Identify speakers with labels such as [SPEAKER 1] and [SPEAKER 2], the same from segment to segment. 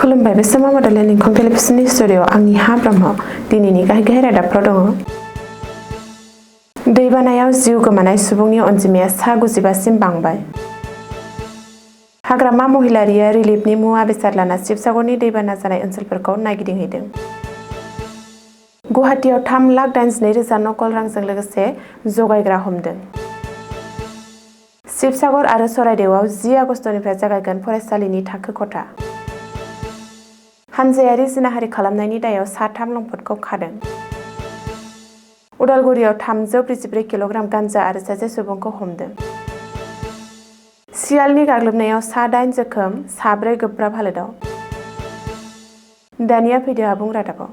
[SPEAKER 1] खुलुमबाय बे समाव बड'लेण्ड इंखं टेलिभिजननि स्टुडिअ'आव आंनि हा ब्रह्म दिनैनि गाहाय रादाबफोर दङ। दैबानायाव जिउ गोमानाय सुबुंनि अनजिमाया सा 95सिम बांबाय। हाग्रामा महिलारिया रिलिफनि मुवा बेसाद लाना शिबसागरनि दैबाना जानाय ओनसोलफोरखौ नायगिदिंहैदों। गुवाहाटीआव 3,82,000 नकल रांजों लोगोसे जगायग्रा हमदों। शिबसागर आरो चराइदेवआव 10 आगस्तनिफ्राय जागायगोन फरायसालिनि थाखो खथा। हानजायारि जिनाहारि खालामनायनि दायाव सा3 लंपटखौ खादों। उदालगुरियाव 344 किल'ग्राम गान्जा आरो सासे सुबुंखौ हमदों। सियालनि गाग्लोबनायाव सा8 जोखोम, सा4 गोब्राब हालोदाव। दानिया फैदो आबुं रादाबाव।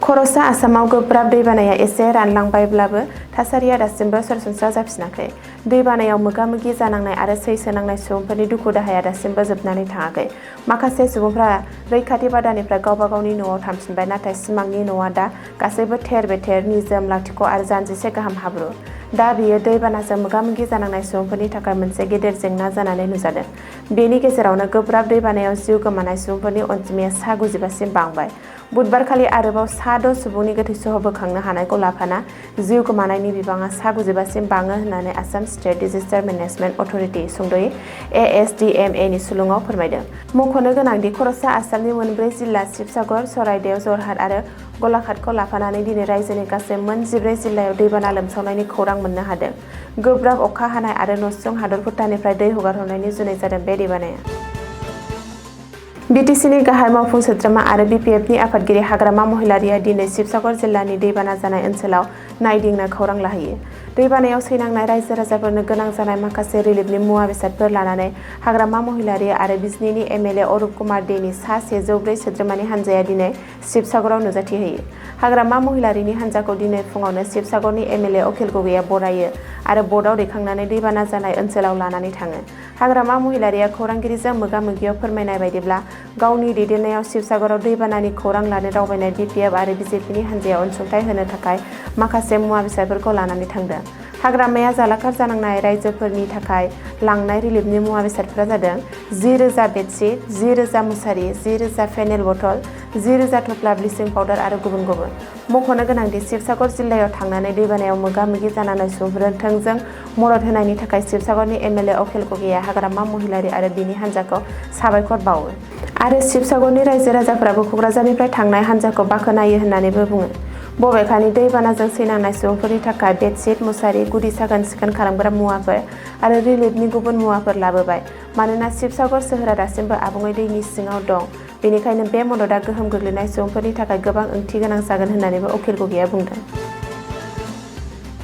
[SPEAKER 1] खर'सा आसामाव गोब्राब दैबानाया एसे रानलांबायब्लाबो थासारिया दासिमबो सरासनस्रा जाफिनाखै। दैबानायाव मोगा-मोगि जानांनाय आरो सैसोनांनाय सुबुंफोरनि दुखु दाहाया दासिमबो जोबनानै थाङाखै। माखासे सुबुंफ्रा रैखाथि बादानिफ्राय गावबा गावनि न'आव थांफिनबाय, नाथाय सिमांनि न'आ दा गासैबो थेर-बेथेर, निजोम, लाथिख' आरो जानजिसे गाहाम हाब्रु। दा बेयो दैबानाजों मोगा-मोगि जानांनाय सुबुंफोरनि थाखाय मोनसे गेदेर जेंना जानानै नुजादों। बेनि गेजेरावनो गोब्राब दैबानायाव जिउ गोमानाय सुबुंफोरनि अनजिमाया सा 95सिम बांबाय। बुधबारखालि आरोबाव सा6 सुबुंनि गोथैसह बोखांनो हानायखौ लाफाना जिउ गोमानायनि बिबाङा सा 95सिम बाङो होननानै Assam state disaster management authority सुंद'यै ASDMA नि सुलुङाव फोरमायदों। मख'नो गोनांदि खर'सा आसामनि मोनब्रै जिल्ला शिबसागर, चराइदेव, जरहाट आरो गलाघाटखौ लाफानानै दिनै रायजोनि गासै मोन 14 जिल्लायाव दैबाना लोमसावनायनि खौरां मोननो हादों। गोब्राब अखा हानाय आरो नसुं हादर भुटाननिफ्राय दै हगारहरनायनि जुनै जादों बे दैबानाया। BTC-नि गाहाय मावफुं सोद्रोमा आरो BPF-नि आफादगिरि हाग्रामा महिलारिया दिनै शिबसागर जिल्लानि दैबाना जानाय ओनसोलाव नायदिंनो खौरां लाहैयो। दैबानायाव सैनांनाय रायजो राजाफोरनो गोनां जानाय माखासे रिलिफनि मुवा बेसादफोर लानानै हाग्रामा महिलारि आरो बिजनीनि MLA अरुप कुमार देनि सा 104 सोद्रोमानि हान्जाया दिनै शिबसागराव नुजाथिहैयो। हाग्रामा महिलारिनि हान्जाखौ दिनै फुङावनो शिबसागरनि MLA अखिल गगैया बरायो आरो बटआव दैखांनानै दैबाना जानाय ओनसोलाव लानानै थाङो। हाग्रामा महिलारिया खौरांगिरिजों मोगा-मोगियाव फोरमायनाय बायदिब्ला गावनि दैदेननायाव शिबसागराव दैबानानि खौरां लानो दावबायनाय BPF आरो BJP-नि हान्जाया अनसुंथाइ होनो थाखाय माखासे मुवा बेसादफोरखौ लानानै थांदों। हाग्रामाया जालाखार जानांनाय रायजोफोरनि थाखाय लांनाय रिलिफनि मुवा बेसादफोरा जादों 10,000 बेडशीट, 10,000 मुसारि, 10,000 फेनेल बथल, 10,000 थफ्ला ब्लिचिं पाउडार आरो गुबुन गुबुन। मख'नो गोनांदि शिबसागर जिल्लायाव थांनानै दैबानायाव मोगा-मोगि जानांनाय सुबुंफोरनो थोंजों मदद होनायनि थाखाय शिबसागरनि MLA अखिल गगैया हाग्रामा महिलारि आरो बिनि हान्जाखौ साबायखर बावो। आरो शिबसागरनि रायजो राजाफोराबो क'क्राझारनिफ्राय थांनाय हान्जाखौ बाख्नायो होननानैबो बुङो। बबेखानि दैबानाजों सैनांनाय सुबुंफोरनि थाखाय बेडशीट, मुसारि, गुदि साखोन-सिखोन खालामग्रा मुवाफोर आरो रिलिफनि गुबुन मुवाफोर लाबोबाय। मानोना शिबसागर सोहोरा दासिमबो आबुङै दैनि सिङाव दं, बेनिखायनो बे मददआ गोहोम गोग्लैनाय सुबुंफोरनि थाखाय गोबां ओंथि गोनां जागोन होननानैबो अखिल गगैया बुंदों।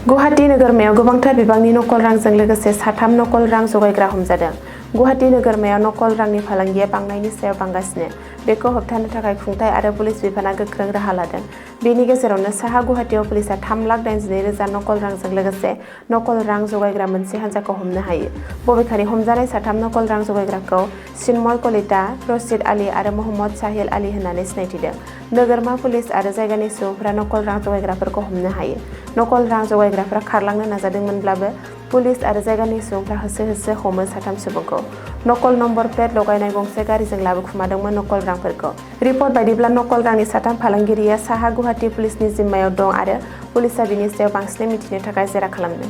[SPEAKER 1] गुवाहाटी नोगोरमायाव गोबांथार बिबांनि नकल रांजों लोगोसे सा3 नकल रां जगायग्रा हमजादों। गुवाहाटी नोगोरमायाव नकल रांनि फालांगिया बांनायनि सायाव बांगासिनो। बेखौ होबथानो थाखाय खुंथाय आरो पुलिस बिफाना गोख्रों राहा लादों। बेनि गेजेरावनो साहा गुवाहाटीआव पुलिसआ 3,82,000 नकल रांजों लोगोसे नकल रां जगायग्रा मोनसे हान्जाखौ हमनो हायो। बबेखानि हमजानाय सा3 नकल रां जगायग्राखौ चिन्मय कलिता, रशिद आली आरो महम्मद साहिल आली होननानै सिनायथिदों। नोगोरमा पुलिस आरो जायगानि सुबुंफोरा नकल रां जगायग्राफोरखौ हमनो हायो। नकल रां जगायग्राफोरा खारलांनो नाजादोंमोनब्लाबो पुलिस आरो जायगानि सुबुंफ्रा होसो-होसो हमो सा3 सुबुंखौ। नकल नम्बर प्लेट लगायनाय गंसे गारिजों लाबोखुमादोंमोन नकल रांफोरखौ। रिपर्ट बायदिब्ला नकल रांनि सा3 फालांगिरिया साहा गुवाहाटी पुलिसनि जिम्मायाव दं आरो पुलिसआ बिनि सायाव बांसिनै मिथिनो थाखाय जेरा खालामदों।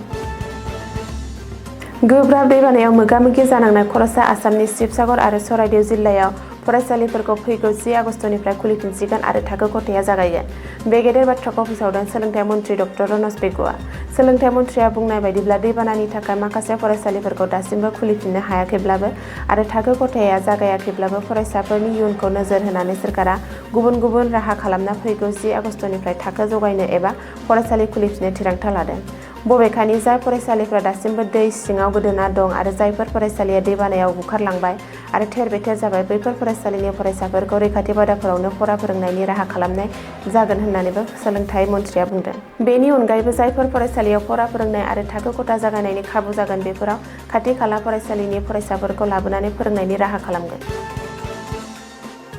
[SPEAKER 1] गोब्राब दैबानायाव मोगा-मोगि जानांनाय खर'सा आसामनि शिबसागर आरो चराइदेव जिल्लायाव फरायसालिफोरखौ फैगौ 10 आगस्तनिफ्राय खुलिफिनसिगोन आरो थाखो खथाया जागायगोन। बे गेदेर बाथ्राखौ फोसावदों सोलोंथाइ मन्थ्रि डक्टर रनज पेगुआ। सोलोंथाइ मन्थ्रिया बुंनाय बायदिब्ला दैबानानि थाखाय माखासे फरायसालिफोरखौ दासिमबो खुलिफिननो हायाखैब्लाबो आरो थाखो खथाया जागायाखैब्लाबो फरायसाफोरनि इयुनखौ नोजोर होनानै सोरखारा गुबुन गुबुन राहा खालामना फैगौ 10 आगस्तनिफ्राय थाखो जगायनो एबा फरायसालि खुलिफिननो थिरांथा लादों। बबेखानि जाय फरायसालिफ्रा दासिमबो दै सिङाव गोदोना दं आरो जायफोर फरायसालिया दैबानायाव बुखारलांबाय आरो थेर-बेथेर जाबाय, बैफोर फरायसालिनि फरायसाफोरखौ रैखाथि बादाफोरावनो फरा फोरोंनायनि राहा खालामनाय जागोन होननानैबो सोलोंथाइ मन्थ्रिया बुंदों। बेनि अनगायैबो जायफोर फरायसालियाव फरा फोरोंनाय आरो थाखो खथा जागायनायनि खाबु जागोन, बेफोराव खाथि-खाला फरायसालिनि फरायसाफोरखौ लाबोनानै फोरोंनायनि राहा खालामगोन।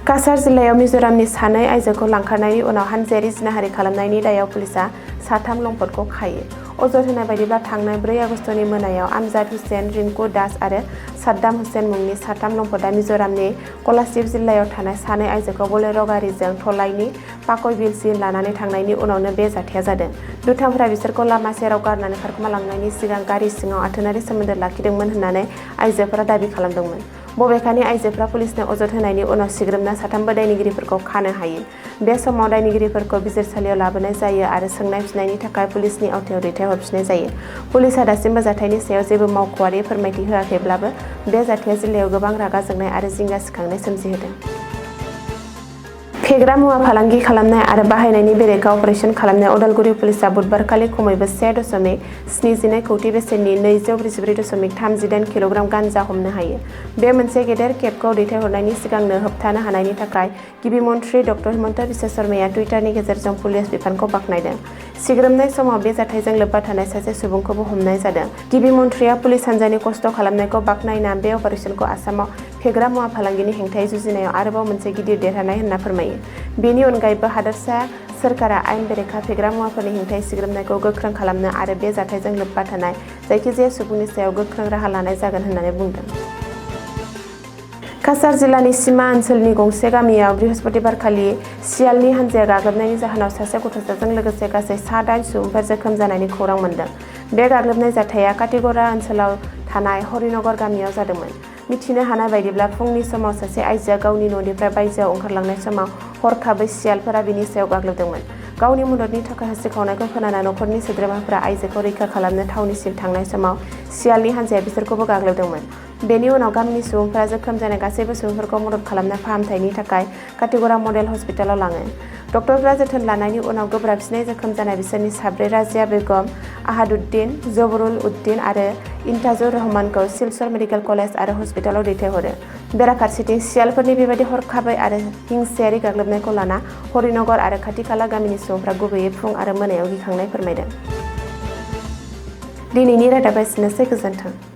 [SPEAKER 1] काछार जिल्लायाव मिज'रामनि सानै आइजोखौ लांखारनायनि उनाव हानजायारि जिनाहारि खालामनायनि दायाव पुलिसआ साथाम लंपटखौ खायो। अजद होनाय बायदिब्ला थांनाय 4 आगस्तनि मोनायाव आमजाद हुसेन, रिंकु दास आरो साद्दाम हुसेन मुंनि साथाम लंपटआ मिज'रामनि कलासिब जिल्लायाव थानाय सानै आइजोखौ बलेर' गारिजों धलाईनि पाकयबिलसिम लानानै थांनायनि उनावनो बे जाथाया जादों। दुथांफोरा बिसोरखौ लामा सेराव गारनानै खारखोमा लांनायनि सिगां गारि सिङाव आथोनारि सोमोन्दो लाखिदोंमोन होननानै आइजोफोरा दाबि खालामदोंमोन। बबेखानि आइजोफोरा पुलिसनो अजद होनायनि उनाव सिग्रोमना साथामबो दायनिगिरिफोरखौ खानो हायो। बे समाव दायनिगिरिफोरखौ बिजिरसालियाव लाबोनाय जायो आरो सोंनाय फिन्नायनि थाखाय पुलिसनि आवथायाव दैथायहरफिननाय जायो। पुलिसआ दासिमबो जाथायनि सायाव जेबो मावख'आरि फोरमायथि होआखैब्लाबो बे जाथाया जिल्लायाव गोबां रागा जोंनाय आरो जिंगा सिखांनाय सोमजिहोदों। फेग्रा मुवा फालांगि खालामनाय आरो बाहायनायनि बेरेखा अपारेसन खालामनायाव उदालगुरि पुलिसआ बुधबारखालि खमैबो 1.72 कौटि बेसेननि 244.38 किल'ग्राम गान्जा हमनो हायो। बे मोनसे गेदेर केबखौ दैथायहरनायनि सिगांनो होबथानो हानायनि थाखाय गिबि मन्थ्रि ड. हिमन्त बिश्व शर्माया टुइटारनि गेजेरजों पुलिस बिफानखौ बाख्नायदों। सिग्रोमनाय समाव बे जाथायजों लोब्बा थानाय सासे सुबुंखौबो हमनाय जादों। गिबि मन्थ्रिया पुलिस हान्जानि खस्थ' खालामनायखौ बाख्नायना बे अपारेसनखौ आसामाव फेग्रा मुवा फालांगिनि हेंथायै जुजिनायाव आरोबाव मोनसे गिदिर देरहानाय होनना फोरमायो। बेनि अनगायैबो हादोरसा सोरखारा आयेन बेरेखा फेग्रा मुवाफोरनि हेंथायै सिग्रोमनायखौ गोख्रों खालामनो आरो बे जाथायजों लोब्बा थानाय जायखिजाया सुबुंनि सायाव गोख्रों राहा लानाय जागोन होननानै बुंदों। काछार जिल्लानि सिमा ओनसोलनि गंसे गामियाव बृहस्पतिबारखालि सियालनि हानजाया गाग्लोबनायनि जाहोनाव सासे गथ'साजों लोगोसे गासै 8 सुबुंफोर जोखोम जानायनि खौरां मोन्दों। बे गाग्लोबनाय जाथाया काटिगड़ा ओनसोलाव थानाय हरिनगर गामियाव जादोंमोन। मिथिनो हानाय बायदिब्ला फुंनि समाव सासे आइजोआ गावनि न'निफ्राय बायजोआव ओंखारलांनाय समाव हरखाबै सियालफोरा बिनि सायाव गाग्लोबदोंमोन। गावनि मददनि थाखाय होसिख्रावनायखौ खोनाना न'खरनि सोद्रोमाफोरा आइजोखौ रैखा खालामनो थावनिसिम थांनाय समाव सियालनि हानजाया बिसोरखौबो गाग्लोबदोंमोन। बेनि उनाव गामिनि सुबुंफोरा जोखोम जानाय गासैबो सुबुंफोरखौ मदद खालामनो फाहामथायनि थाखाय काटिगड़ा मडेल हस्पिटालाव लाङो। डक्टरफोरा जोथोन लानायनि उनाव गोब्राबसिनै जोखोम जानाय बिसोरनि साब्रै राजिया बेगम, आहादुद्दिन, जबरुल उद्दिन आरो इन्ताजुर रहमानखौ सिलचर मेडिकेल कलेज आरो हस्पिटालाव दैथायहरो। बेराफारसेथिं सियालफोरनि बेबायदि हरखाबै आरो हिंसायारि गाग्लोबनायखौ लाना हरिनगर आरो खाथि खाला गामिनि सुबुंफ्रा गुबैयै फुं आरो मोनायाव गिखांनाय फोरमायदों। दिनैनि रादाबा एसेनोसै, गोजोन्थों।